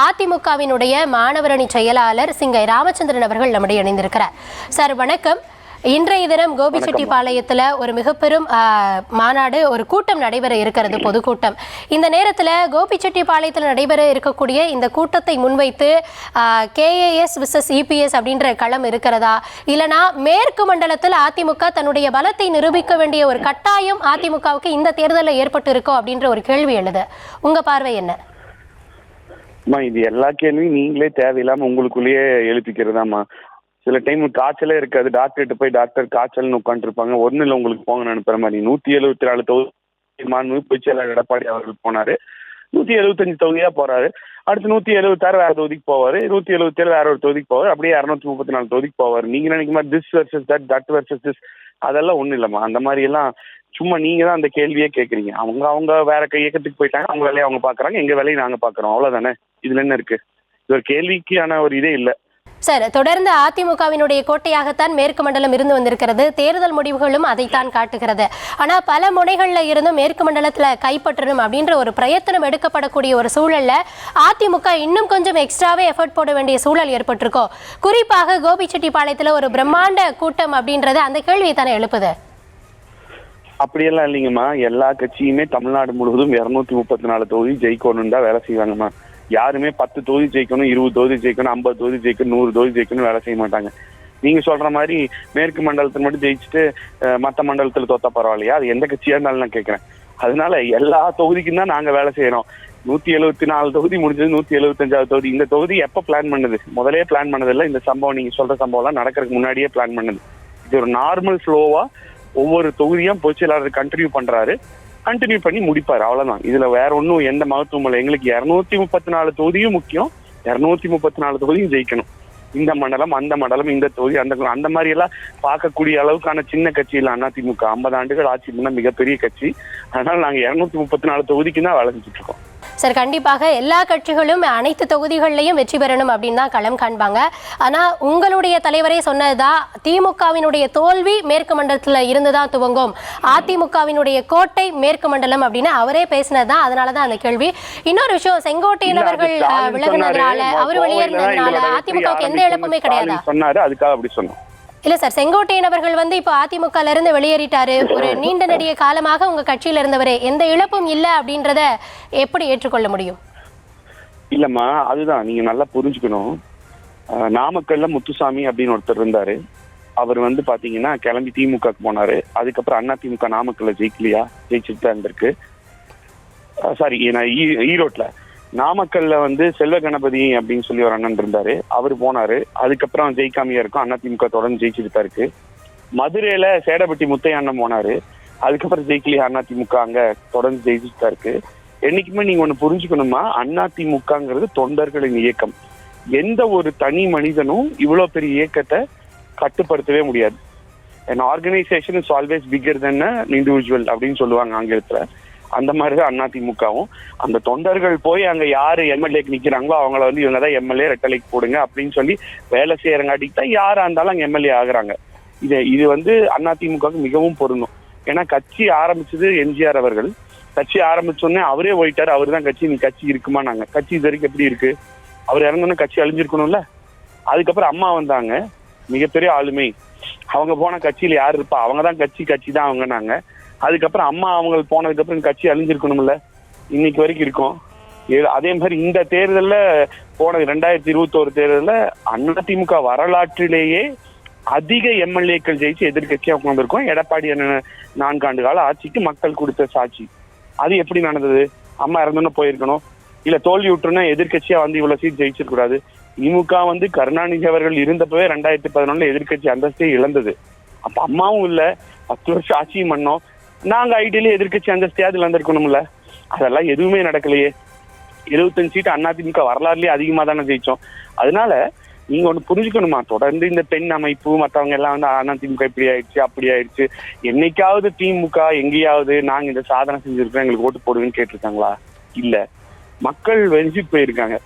அதிமுகவினுடைய மாணவரணி செயலாளர் சிங்கை ராமச்சந்திரன் அவர்கள் நம்முடைய இணைந்திருக்கிறார். சார் வணக்கம். இன்றைய தினம் கோபிச்செட்டிப்பாளையத்தில் ஒரு மிகப்பெரும் மாநாடு, ஒரு கூட்டம் நடைபெற இருக்கிறது, பொதுக்கூட்டம். இந்த நேரத்தில் கோபிச்செட்டிப்பாளையத்தில் நடைபெற இருக்கக்கூடிய இந்த கூட்டத்தை முன்வைத்து KAS vs EPS அப்படின்ற களம் இருக்கிறதா, இல்லைனா மேற்கு மண்டலத்தில் அதிமுக தன்னுடைய பலத்தை நிரூபிக்க வேண்டிய ஒரு கட்டாயம் அதிமுகவுக்கு இந்த தேர்தலில் ஏற்பட்டு இருக்கோ அப்படின்ற ஒரு கேள்வி எழுது. உங்க பார்வை என்ன? இது எல்லா கேள்வியும் நீங்களே தேவையில்லாம உங்களுக்குள்ளேயே எழுப்பிக்கிறதாம்மா. சில டைம் காய்ச்சலே இருக்காது, டாக்டர்கிட்ட போய் டாக்டர் காய்ச்சல்னு உட்காந்துருப்பாங்க. ஒன்னும் இல்லை உங்களுக்கு போங்க அனுப்புற மாதிரி. 174 தொகுதி மாண்பு பொதுச்செயலாளர் எடப்பாடி அவர்கள் போனாரு, 175 தொகுதியா போறாரு. அடுத்து 176 வேற தொகுதிக்கு போவாரு, 177 வேற ஒரு தொகுதிக்கு போவார், அப்படியே 234 தொகுதிக்கு போவார். நீங்க நினைக்க மாதிரி this versus that versus this அதெல்லாம் ஒன்றும் இல்லைம்மா. அந்த மாதிரி எல்லாம் சும்மா நீங்க தான் அந்த கேள்வியே கேட்குறீங்க. அவங்க வேற இயக்கத்துக்கு போயிட்டாங்க, அவங்க வேலையை அவங்க பாக்குறாங்க, எங்க வேலையை நாங்க பாக்குறோம், அவ்வளவுதானே. இதுல என்ன இருக்கு? இது ஒரு கேள்விக்கான ஒரு இதே இல்லை. சார், தொடர்ந்து அதிமுகவினுடைய கோட்டையாகத்தான் மேற்கு மண்டலம் இருந்து வந்திருக்கிறது. தேர்தல் முடிவுகளும் அதைத்தான் காட்டுகிறது. ஆனா பல முனைகள்ல இருந்தும் மேற்கு மண்டலத்துல கைப்பற்றணும் அப்படின்ற ஒரு பிரயத்தனம் எடுக்கப்படக்கூடிய ஒரு சூழல்ல அதிமுக இன்னும் கொஞ்சம் எக்ஸ்ட்ராவே எஃபர்ட் போட வேண்டிய சூழல் ஏற்பட்டிருக்கோ. குறிப்பாக கோபிச்செட்டிப்பாளையத்துல ஒரு பிரம்மாண்ட கூட்டம் அப்படின்றது அந்த கேள்வியை தானே எழுப்புது. அப்படியெல்லாம் இல்லைங்கம்மா. எல்லா கட்சியுமே தமிழ்நாடு முழுவதும் 234 தொகுதி ஜெயிக்கணும்னு தான் வேலை செய்வாங்கம்மா. யாருமே 10 தொகுதி ஜெயிக்கணும், 20 தொகுதி ஜெயிக்கணும், 50 தொகுதி ஜெயிக்கணும், 100 தொகுதி ஜெயிக்கணும் வேலை செய்ய மாட்டாங்க. நீங்க சொல்ற மாதிரி மேற்கு மண்டலத்தில் மட்டும் ஜெயிச்சுட்டு மற்ற மண்டலத்தில் தோத்தா பரவாயில்லையா? அது எந்த கட்சியா இருந்தாலும் நான் கேட்கிறேன். அதனால எல்லா தொகுதிக்கும் தான் நாங்க வேலை செய்யறோம். 174 தொகுதி முடிஞ்சது, 175வது தொகுதி. இந்த தொகுதி எப்ப பிளான் பண்ணது? முதலே பிளான் பண்ணதில்லை. இந்த சம்பவம் நீங்க சொல்ற சம்பவம் எல்லாம் நடக்கிறதுக்கு முன்னாடியே பிளான் பண்ணது. இது ஒரு நார்மல் ஃப்ளோவா ஒவ்வொரு தொகுதியும் பொதுச்செயலாளர் கண்டினியூ பண்ணி முடிப்பாரு, அவ்வளவுதான். இதுல வேற ஒன்றும் எந்த மகத்துவம் இல்லை. எங்களுக்கு 234 தொகுதியும் முக்கியம், 234 தொகுதியும் ஜெயிக்கணும். இந்த மண்டலம் அந்த மண்டலம், இந்த தொகுதி அந்த மாதிரி எல்லாம் பார்க்கக்கூடிய அளவுக்கான சின்ன கட்சி இல்லை அதிமுக. 50 ஆண்டுகள் ஆட்சி பண்ண மிகப்பெரிய கட்சி. அதனால நாங்க 234 தொகுதிக்கு தான் வேலை செஞ்சுட்டு இருக்கோம். சார், கண்டிப்பாக எல்லா கட்சிகளும் அனைத்து தொகுதிகளிலையும் வெற்றி பெறணும் அப்படின்னு தான் களம் காண்பாங்க. ஆனா உங்களுடைய தலைவரே சொன்னதுதான், திமுகவினுடைய தோல்வி மேற்கு மண்டலத்துல இருந்துதான் துவங்கும், அதிமுகவினுடைய கோட்டை மேற்கு மண்டலம் அப்படின்னு அவரே பேசினதுதான். அதனாலதான் அந்த கேள்வி. இன்னொரு விஷயம், செங்கோட்டையன் அவர்கள் விலகினதுனால, அவர் வெளியேறினதுனால அதிமுகவுக்கு எந்த இழப்புமே கிடையாது சொன்னாரு. அதுக்காக அப்படி சொன்னோம். இல்ல சார், செங்கோட்டையன் அவர்கள் இப்போ அதிமுகல இருந்து வெளியேறிட்டாரு. ஒரு நீண்ட நெடிய காலமாக உங்க கட்சியில இருந்தவரே, எந்த இழப்பும் இல்ல அப்படின்றத எப்படி ஏற்றுக்கொள்ள முடியும்? இல்லம்மா, அதுதான் நீங்க நல்லா புரிஞ்சுக்கணும். நாமக்கல்ல முத்துசாமி அப்படின்னு ஒருத்தர் இருந்தாரு. அவர் பாத்தீங்கன்னா கிளம்பி திமுகக்கு போனாரு. அதுக்கப்புறம் அதிமுக நாமக்கல்ல ஜெயிச்சுட்டு தான் இருந்திருக்கு. சாரி, ஈரோட்ல நாமக்கல்ல செல்வ கணபதி அப்படின்னு சொல்லி ஒரு அண்ணன் இருந்தாரு, அவரு போனாரு. அதுக்கப்புறம் ஜெயிக்காமையா இருக்கும், அதிமுக தொடர்ந்து ஜெயிச்சுட்டு தான் இருக்கு. மதுரையில சேடப்பட்டி முத்தைய அண்ணன் போனாரு, அதுக்கப்புறம் ஜெயிக்கலையா அதிமுக அங்க தொடர்ந்து ஜெயிச்சுட்டு தான் இருக்கு. என்னைக்குமே நீங்க ஒண்ணு புரிஞ்சுக்கணுமா, அதிமுகங்கிறது தொண்டர்களின் இயக்கம். எந்த ஒரு தனி மனிதனும் இவ்வளவு பெரிய இயக்கத்தை கட்டுப்படுத்தவே முடியாது. an organization is always bigger than an individual அப்படின்னு சொல்லுவாங்க ஆங்கிலத்துல. அந்த மாதிரிதான் அதிமுகவும். அந்த தொண்டர்கள் போய் அங்க யாரு எம்எல்ஏக்கு நிக்கிறாங்களோ அவங்கள இவங்க தான் எம்எல்ஏ, ரெட்டலைக்கு போடுங்க அப்படின்னு சொல்லி வேலை செய்யறங்காட்டிக்கு தான் யாரா இருந்தாலும் அங்க எம்எல்ஏ ஆகுறாங்க. இது அதிமுகவுக்கு மிகவும் பொருந்தும். ஏன்னா கட்சி ஆரம்பிச்சது எம்ஜிஆர் அவர்கள். கட்சி ஆரம்பிச்சோடனே அவரே போயிட்டாரு. அவரு தான் கட்சி. நீ கட்சி இருக்குமா? நாங்க கட்சி இது வரைக்கும் எப்படி இருக்கு? அவர் இறந்தோன்னு கட்சி அழிஞ்சிருக்கணும்ல. அதுக்கப்புறம் அம்மா வந்தாங்க, மிகப்பெரிய ஆளுமை. அவங்க போன கட்சியில யாரு இருப்பா? அவங்கதான் கட்சி தான் அவங்க. நாங்க அதுக்கப்புறம் அம்மா அவங்க போனதுக்கு அப்புறம் கட்சி அழிஞ்சிருக்கணும்ல. இன்னைக்கு வரைக்கும் இருக்கோம். அதே மாதிரி இந்த தேர்தல்ல போன 2021 தேர்தல்ல அதிமுக வரலாற்றிலேயே அதிக எம்எல்ஏக்கள் ஜெயிச்சு எதிர்கட்சியா உட்கார்ந்துருக்கோம். எடப்பாடி 4 ஆண்டு கால ஆட்சிக்கு மக்கள் கொடுத்த சாட்சி. அது எப்படி நடந்தது? அம்மா இறந்தோன்னு போயிருக்கணும், இல்ல தோல்வி விட்டுருன்னா எதிர்கட்சியா இவ்வளவு சீட் ஜெயிச்சிருக்க கூடாது. திமுக கருணாநிதி அவர்கள் இருந்தப்பவே 2011 எதிர்கட்சி அந்தஸ்தே இழந்தது. அப்ப அம்மாவும் இல்ல, 10 வருஷம் ஆட்சியும் பண்ணோம். நாங்க ஐடியில எதிர்கட்சி அந்தஸ்தையாவது இழந்திருக்கணும்ல. அதெல்லாம் எதுவுமே நடக்கலையே. 75 சீட்டு அதிமுக வரலாறுலயே அதிகமா தானே ஜெயிச்சோம். அதனால நீங்க ஒண்ணு புரிஞ்சுக்கணுமா, தொடர்ந்து இந்த பெண் அமைப்பு மத்தவங்க எல்லாம் அதிமுக இப்படி ஆயிடுச்சு அப்படி ஆயிடுச்சு. என்னைக்காவது திமுக எங்கேயாவது நாங்க இந்த சாதனை செஞ்சிருக்கோம் எங்களுக்கு ஓட்டு போடுவேன்னு கேட்டிருக்காங்களா? இல்ல. மக்கள் வெறிச்சு போயிருக்காங்க.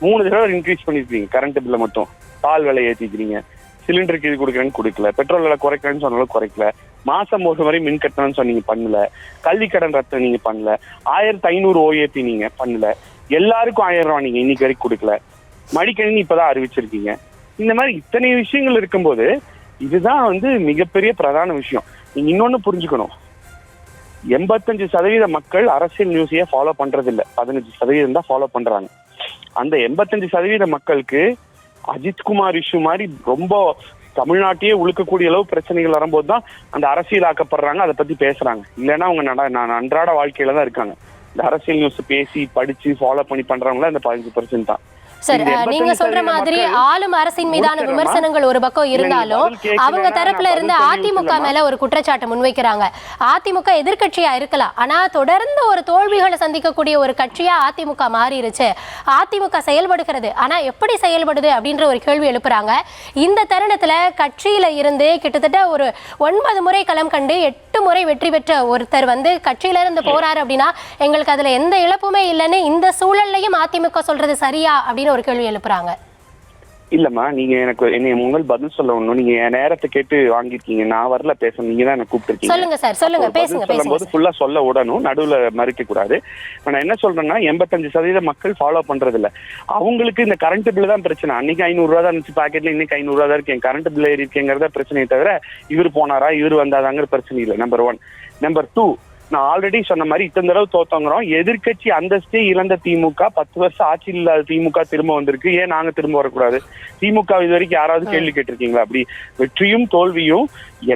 3 தடவை இன்க்ரீஸ் பண்ணிருக்கீங்க. கரண்ட் பில்ல மட்டும், பால் விலை ஏற்றிக்கிறீங்க, சிலிண்டருக்கு இது கொடுக்குறேன்னு கொடுக்கல, பெட்ரோல் விலை குறைக்கிறேன்னு சொன்னாலும் குறைக்கல, மாசம் ஒரு வரை மின் கட்டணம்னு சொன்னீங்க பண்ணல, கல்வி கடன் ரத்து நீங்க பண்ணல, 1500 OAP நீங்க பண்ணல. எல்லாருக்கும் 1000 ரூபாய் நீங்க இன்னைக்கு வரைக்கும் கொடுக்கல, மடிக்கணினி இப்பதான் அறிவிச்சிருக்கீங்க. இந்த மாதிரி இத்தனை விஷயங்கள் இருக்கும்போது இதுதான் வந்து மிகப்பெரிய பிரதான விஷயம். நீங்க இன்னொன்னு புரிஞ்சுக்கணும், 85% மக்கள் அரசியல் நியூஸையே ஃபாலோ பண்றது இல்ல, 15% தான் ஃபாலோ பண்றாங்க. அந்த 85% மக்களுக்கு அஜித்குமார் இஷ்யூ மாதிரி ரொம்ப தமிழ்நாட்டையே உழுக்கக்கூடிய அளவு பிரச்சனைகள் வரும்போது தான் அந்த அரசியல் ஆக்கப்படுறாங்க, அதை பத்தி பேசுறாங்க. இல்லைன்னா அவங்க அன்றாட வாழ்க்கையில தான் இருக்காங்க. இந்த அரசியல் நியூஸ் பேசி படிச்சு ஃபாலோ பண்ணி பண்றவங்கள இந்த 15% தான். சார், நீங்க சொல்ற மாதிரி ஆளும் அரசின் மீதான விமர்சனங்கள் ஒரு பக்கம் இருந்தாலும் அவங்க தரப்புல இருந்து அதிமுக மேல ஒரு குற்றச்சாட்டு முன்வைக்கிறாங்க. அதிமுக எதிர்கட்சியா இருக்கலாம், ஆனா தொடர்ந்து ஒரு தோல்விகளை சந்திக்கக்கூடிய ஒரு கட்சியா அதிமுக மாறிடுச்சு. அதிமுக செயல்படுகிறது, ஆனா எப்படி செயல்படுது அப்படின்ற ஒரு கேள்வி எழுப்புறாங்க. இந்த தருணத்துல கட்சியில இருந்து கிட்டத்தட்ட ஒரு 9 முறை களம் கண்டு 8 முறை வெற்றி பெற்ற ஒருத்தர் வந்து கட்சியில இருந்து போறாரு அப்படின்னா எங்களுக்கு அதுல எந்த இழப்புமே இல்லைன்னு இந்த சூழல்லையும் அதிமுக சொல்றது சரியா அப்படின்னு ஒரு கேள்வி எழுப்புறாங்க. இல்லம்மா, நீங்க என்னை உங்கள் பதில் சொல்ல ஒண்ணும், நீங்க என் நேரத்தை கேட்டு வாங்கிருக்கீங்க, நான் வரல பேச, நீங்க தான் என்ன கூப்பிட்டுருக்கீங்க. சொல்லுங்க சார், சொல்லுங்க, பேசுங்க. சொல்லும்போது ஃபுல்லா சொல்ல விடணும், நடுவுல மறுக்க கூடாது. நான் என்ன சொல்றேன்னா 85% மக்கள் ஃபாலோ பண்றது இல்ல. அவங்களுக்கு இந்த கரண்ட் பில்லு தான் பிரச்சனை. அன்னைக்கு 500 ரூபா தான் இருந்துச்சு பாக்கெட்ல, இன்னைக்கு 500 ரூபா தான் இருக்கு, என் கரண்ட் பில் ஏறி இருக்கேங்கிறத பிரச்சனையை தவிர இவர் போனாரா இவர் வந்தாதாங்கிற பிரச்சனை இல்லை. நம்பர் 1. நம்பர் 2, நான் ஆல்ரெடி சொன்ன மாதிரி இத்தனை தடவை தோத்தோங்கிறோம். எதிர்கட்சி அந்தஸ்தே இழந்த திமுக, 10 வருஷம் ஆட்சியில் இல்லாத திமுக திரும்ப வந்திருக்கு. ஏன் நாங்க திரும்ப வரக்கூடாது? திமுக இது வரைக்கும் யாராவது கேள்வி கேட்டிருக்கீங்களா? அப்படி வெற்றியும் தோல்வியும்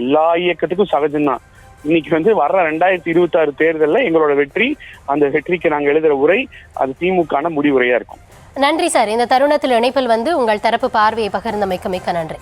எல்லா இயக்கத்துக்கும் சகஜம்தான். இன்னைக்கு வந்து வர்ற 2026 தேர்தலில் எங்களோட வெற்றி, அந்த வெற்றிக்கு நாங்க எழுதுற உரை அது திமுக முடிவுரையா இருக்கும். நன்றி சார். இந்த தருணத்தில் இணைப்பில் வந்து உங்கள் தரப்பு பார்வையை பகிர்ந்தமைக்கு மிக்க நன்றி.